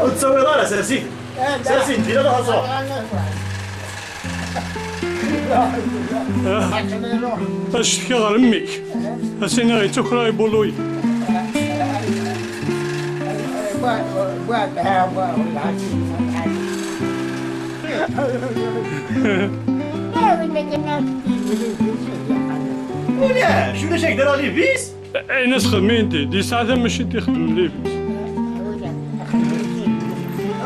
وتصور راه ساسي ساسي انت لا غصو اشتكي غير امك اسيني غيتوك راه يبولوي ولا شنو شاك دار لي بيس اي ناس خدمين دي ساعات ماشي تخدم لي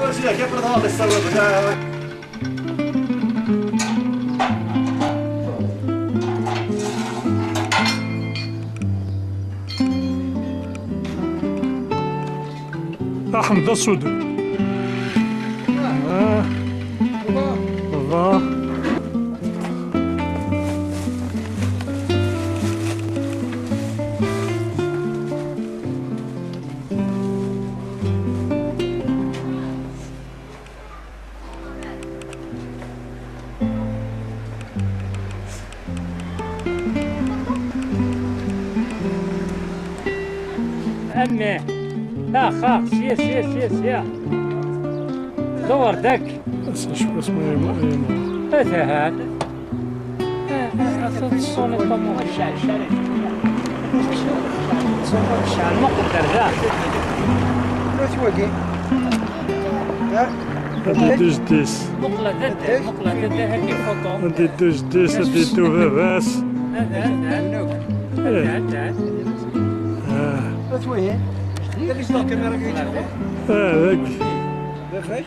بس سيدي كيف راه الصور احمد السودان بابا أمي خا سيا سيا سيا سيا دور داك شو اسمه ايما هذا هذا أصل الصوني طموح الشعر مقدر ذا هادي دوج ديس مقلة ذا هاكي فوتو هادي دوج ديس هادي دو باباس هذا هذاك